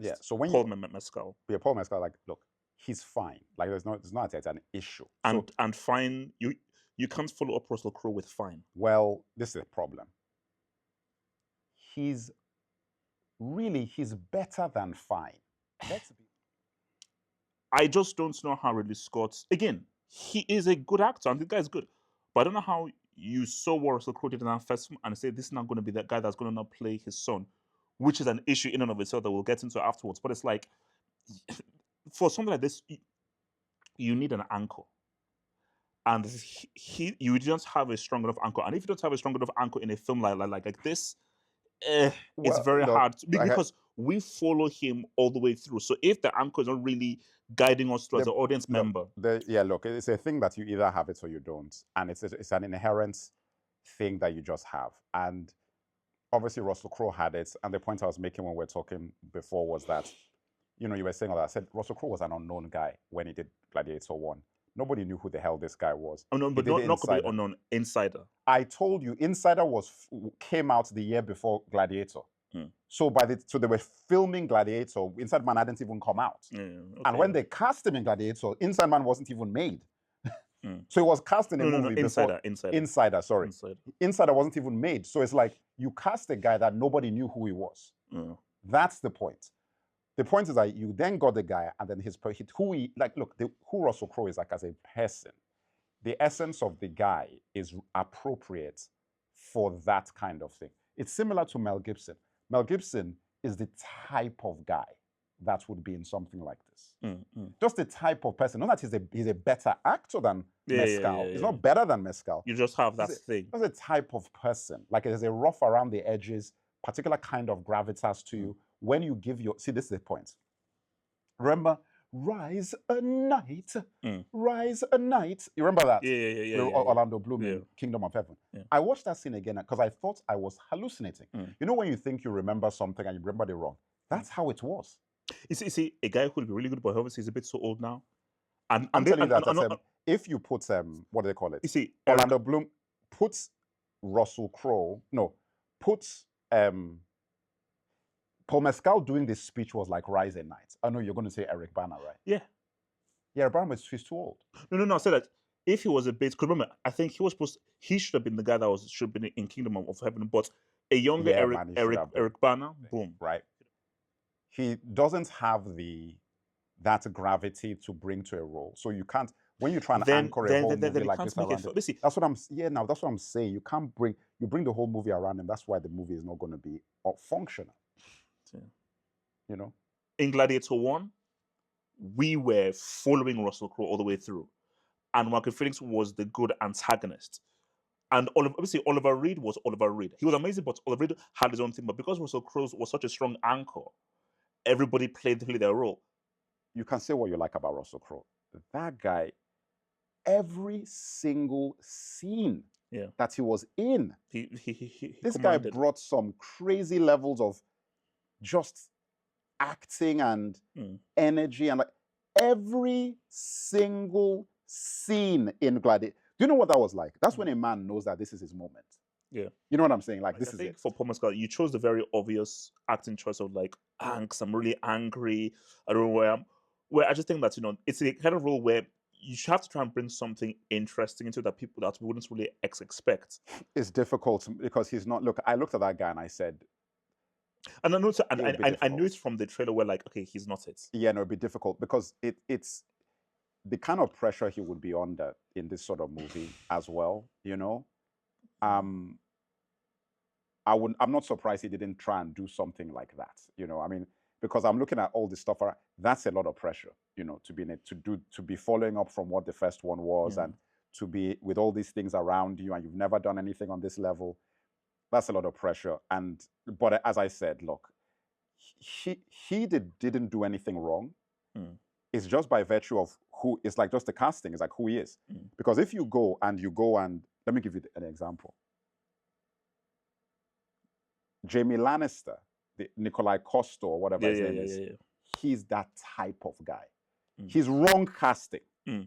Yeah. So when Mescal. Yeah, Paul Mescal, like, look, he's fine. Like, it's not it's an issue. So, And fine, you can't follow up Russell Crowe with fine. well, this is a problem. He's better than fine. I just don't know how Ridley Scott. Again, he is a good actor, and the guy is good, but I don't know how you saw what Russell Crowe did in that first film and say this is not going to be that guy that's going to not play his son, which is an issue in and of itself that we'll get into afterwards. But it's like, for something like this, you need an anchor. And you just have a strong enough anchor. And if you don't have a strong enough anchor in a film like this, it's Well, very look, hard because we follow him all the way through. So if the anchor is not really guiding us through as an audience member, look, it's a thing that you either have it or you don't, and it's an inherent thing that you just have. And obviously, Russell Crowe had it. And the point I was making when we were talking before was that, you were saying all that. I said Russell Crowe was an unknown guy when he did Gladiator 1. Nobody knew who the hell this guy was. Oh no, but not completely unknown. Insider. I told you, Insider came out the year before Gladiator. So so they were filming Gladiator. Inside Man hadn't even come out. Okay. And when they cast him in Gladiator, Inside Man wasn't even made. So he was cast in a movie before. Insider, sorry. Insider wasn't even made. So it's like you cast a guy that nobody knew who he was. That's the point. The point is that you then got the guy, and then who Russell Crowe is like as a person. The essence of the guy is appropriate for that kind of thing. It's similar to Mel Gibson. Mel Gibson is the type of guy that would be in something like this. Just the type of person. Not that he's a better actor than Mescal. He's not better than Mescal. You just have that thing. Just a type of person. Like there's a rough around the edges, particular kind of gravitas to you. When you give see, this is the point. Remember, rise a night, rise a night. You remember that? Yeah. Orlando Bloom in Kingdom of Heaven. I watched that scene again because I thought I was hallucinating. You know when you think you remember something and you remember it wrong? That's how it was. You see, a guy who would be really good, but obviously he's a bit so old now. And I'm telling you that if you put what do they call it? You see, Orlando Bloom puts Russell Crowe. No, puts Paul Mescal doing this speech was like Rise at Night. I know you're going to say Eric Bana, right? Yeah. Yeah, Bana, he's too old. No. I said that if he was a bit, because remember, I think he should have been the guy that should have been in Kingdom of Heaven, but a younger Eric Bana, boom. Right. He doesn't have that gravity to bring to a role. So you can't, when you try and anchor a whole movie like this around it, that's what I'm saying. You can't bring the whole movie around him. That's why the movie is not going to be functional. You know, in Gladiator 1, we were following Russell Crowe all the way through, and Joaquin Phoenix was the good antagonist. And obviously Oliver Reed was Oliver Reed. He was amazing, but Oliver Reed had his own thing. But because Russell Crowe was such a strong anchor, everybody played their role. You can say what you like about Russell Crowe. That guy, every single scene that he was in, this guy brought some crazy levels of just acting and energy, and like every single scene in Gladiator. Do you know what that was like? That's when a man knows that this is his moment. Yeah. You know what I'm saying? Like this I is think it. For Paul Mescal, you chose the very obvious acting choice of like, angst, I'm really angry, I don't know where I am. Where I just think that, it's a kind of role where you have to try and bring something interesting into that people wouldn't really expect. It's difficult because he's not. Look, I looked at that guy and I said, and I knew it from the trailer where like, okay, he's not it. Yeah, no, it'd be difficult because it's the kind of pressure he would be under in this sort of movie as well. I'm not surprised he didn't try and do something like that. I mean, because I'm looking at all this stuff. That's a lot of pressure. To be following up from what the first one was, and to be with all these things around you, and you've never done anything on this level. That's a lot of pressure. But as I said, look, he didn't do anything wrong. It's just by virtue of who. It's like just the casting. It's like who he is. Because if you go and let me give you an example. Jamie Lannister, the Nikolai Costa or whatever his name is, he's that type of guy. He's wrong casting.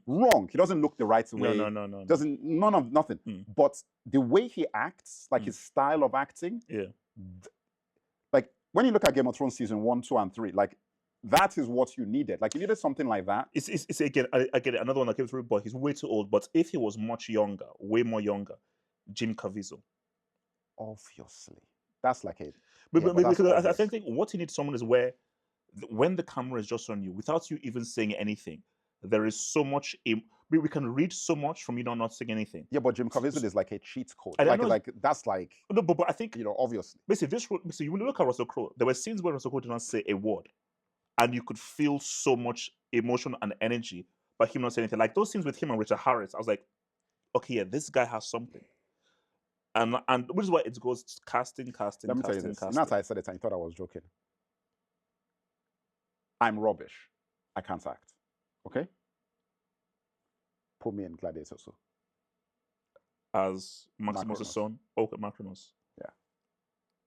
Wrong. He doesn't look the right way. No. Nothing. But the way he acts, like his style of acting, like when you look at Game of Thrones season 1, 2, and 3, like that is what you needed. Like you needed something like that. It's again, I get it. Another one that came through, but he's way too old. But if he was much younger, way more younger, Jim Caviezel. Obviously, that's like a. Because I think what you need someone is where when the camera is just on you, without you even saying anything, there is so much. We can read so much from you not saying anything. Yeah, but Jim Caviezel is like a cheat code. That's like no, but I think obviously. Basically, when you look at Russell Crowe, there were scenes where Russell Crowe did not say a word, and you could feel so much emotion and energy by him not saying anything. Like those scenes with him and Richard Harris, I was like, okay, yeah, this guy has something. And which is why it goes casting. Let me tell you this. Not I said it and you thought I was joking. I'm rubbish. I can't act. Okay? Put me in Gladiator. So. As Maximus' son? Okay, Maximus.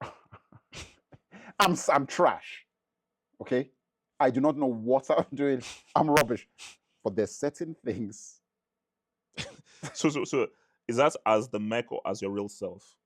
Yeah. I'm trash. Okay? I do not know what I'm doing. I'm rubbish. But there's certain things. So is that as the Mech or as your real self?